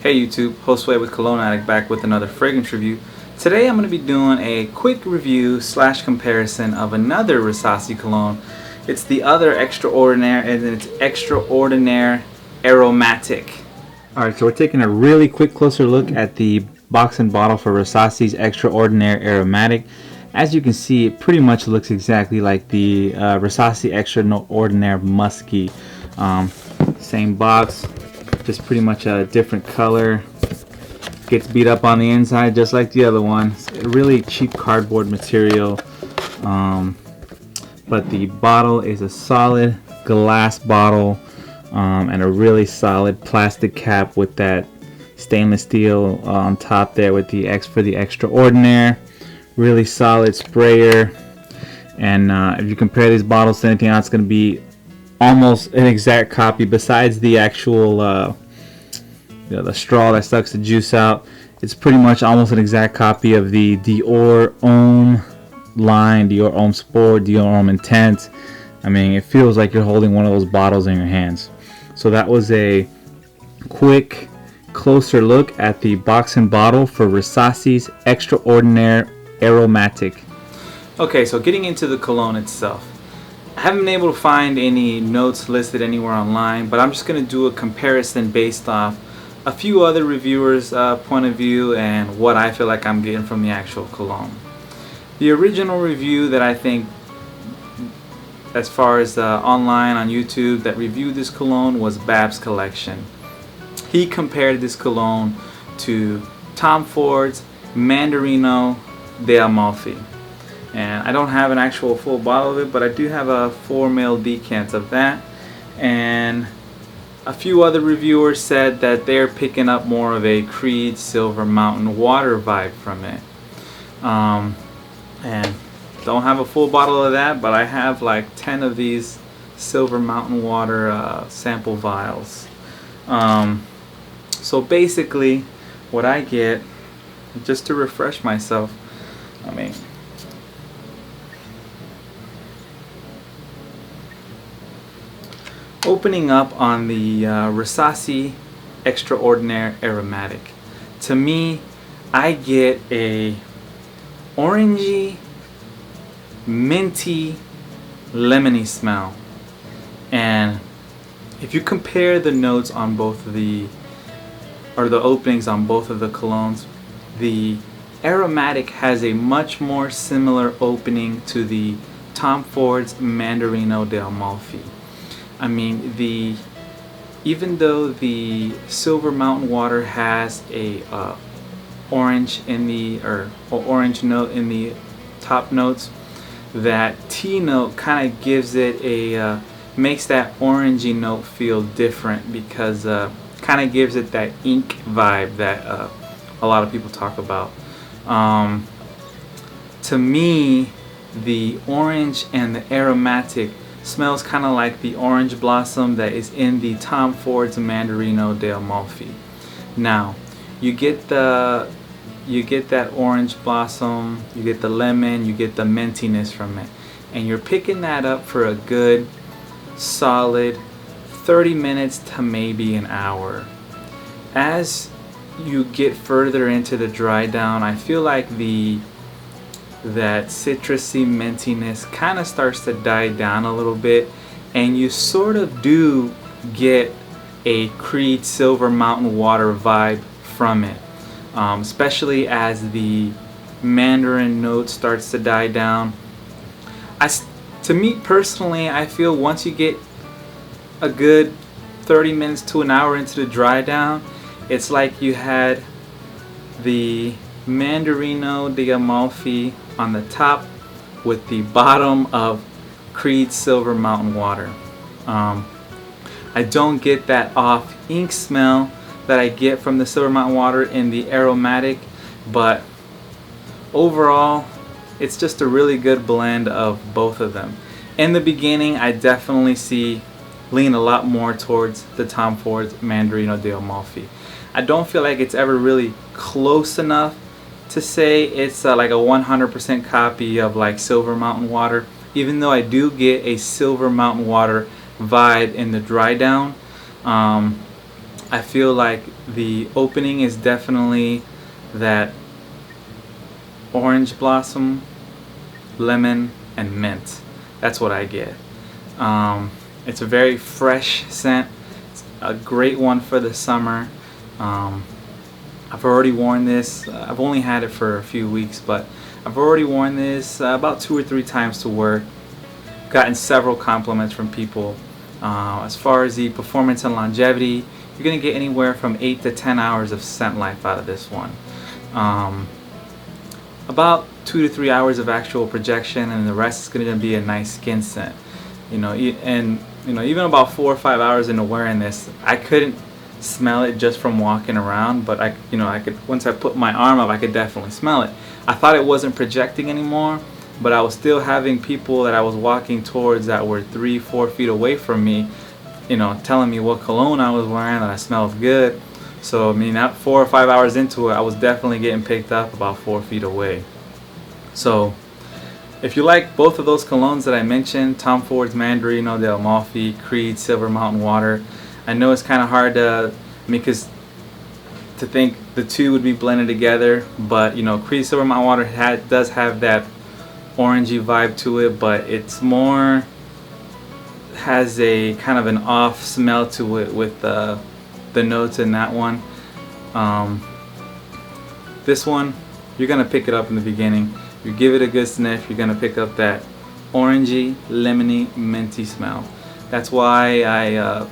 Hey YouTube, Josue with Cologne Addict back with another fragrance review. Today I'm going to be doing a quick review slash comparison of another Rasasi cologne. It's the other Extraordinaire, and it's Extraordinaire Aromatic. Alright, so we're taking a really quick closer look at the box and bottle for Rasasi's Extraordinaire Aromatic. As you can see, it pretty much looks exactly like the Rasasi Extraordinaire Musky. Same box, just pretty much a different color. Gets beat up on the inside just like the other one. It's a really cheap cardboard material, but the bottle is a solid glass bottle, and a really solid plastic cap with that stainless steel on top there with the X for the Extraordinaire. Really solid sprayer, and if you compare these bottles to anything else, it's going to be almost an exact copy, besides the actual the straw that sucks the juice out. It's pretty much almost an exact copy of the Dior Homme line, Dior Homme Sport, Dior Homme Intense. I mean, it feels like you're holding one of those bottles in your hands. So that was a quick closer look at the box and bottle for Rasasi's Extraordinaire Aromatic. Okay, so getting into the cologne itself, I haven't been able to find any notes listed anywhere online, but I'm just going to do a comparison based off a few other reviewers' point of view and what I feel like I'm getting from the actual cologne. The original review that I think, as far as online on YouTube, that reviewed this cologne was Bab's Collection. He compared this cologne to Tom Ford's Mandarino Di Amalfi. And I don't have an actual full bottle of it, but I do have a 4 ml decant of that. And a few other reviewers said that they're picking up more of a Creed Silver Mountain Water vibe from it. And don't have a full bottle of that, but I have like 10 of these Silver Mountain Water sample vials. So basically what I get, just to refresh myself, opening up on the Rasasi Extraordinaire Aromatic, to me, I get a orangey, minty, lemony smell. And if you compare the notes on both of the openings on both of the colognes, the Aromatic has a much more similar opening to the Tom Ford's Mandarino Di Amalfi. I mean, even though the Silver Mountain Water has a orange in the or orange note in the top notes, that tea note kind of gives it a makes that orangey note feel different, because kind of gives it that ink vibe that a lot of people talk about. To me, the orange and the aromatic smells kind of like the orange blossom that is in the Tom Ford's Mandarino Di Amalfi. Now, you get that orange blossom, you get the lemon, you get the mintiness from it, and you're picking that up for a good solid 30 minutes to maybe an hour. As you get further into the dry down, I feel like that citrusy mintiness kind of starts to die down a little bit, and you sort of do get a Creed Silver Mountain Water vibe from it, especially as the mandarin note starts to die down. To me personally, I feel once you get a good 30 minutes to an hour into the dry down, it's like you had the Mandarino Di Amalfi on the top with the bottom of Creed Silver Mountain Water. I don't get that off ink smell that I get from the Silver Mountain Water in the Aromatic, but overall it's just a really good blend of both of them. In the beginning, I definitely lean a lot more towards the Tom Ford's Mandarino Di Amalfi. I don't feel like it's ever really close enough to say it's like a 100% copy of like Silver Mountain Water, even though I do get a Silver Mountain Water vibe in the dry down. I feel like the opening is definitely that orange blossom, lemon, and mint. That's what I get. It's a very fresh scent. It's a great one for the summer. I've already worn this. I've only had it for a few weeks, but I've already worn this about 2 or 3 times to work. Gotten several compliments from people. As far as the performance and longevity, you're going to get anywhere from 8 to 10 hours of scent life out of this one. About 2 to 3 hours of actual projection, and the rest is going to be a nice skin scent. Even about 4 or 5 hours into wearing this, I couldn't smell it just from walking around, but I could, once I put my arm up, I could definitely smell it. I thought it wasn't projecting anymore, but I was still having people that I was walking towards that were 3-4 feet away from me, telling me what cologne I was wearing, that I smelled good. So I mean, at 4 or 5 hours into it, I was definitely getting picked up about 4 feet away. So if you like both of those colognes that I mentioned, Tom Ford's Mandarino Di Amalfi, Creed Silver Mountain Water, I know it's kind of hard to think the two would be blended together, but Creed Silver Mountain Water does have that orangey vibe to it, but it's more has a kind of an off smell to it with the notes in that one. This one, you're gonna pick it up in the beginning. You give it a good sniff, you're gonna pick up that orangey, lemony, minty smell. That's why I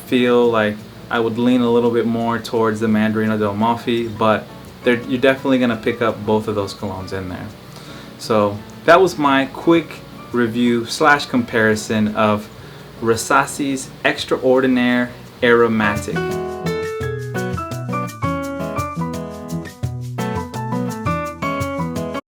feel like I would lean a little bit more towards the Mandarino Di Amalfi, but you're definitely gonna pick up both of those colognes in there. So that was my quick review / comparison of Rasasi's Xtraordinaire Aromatic.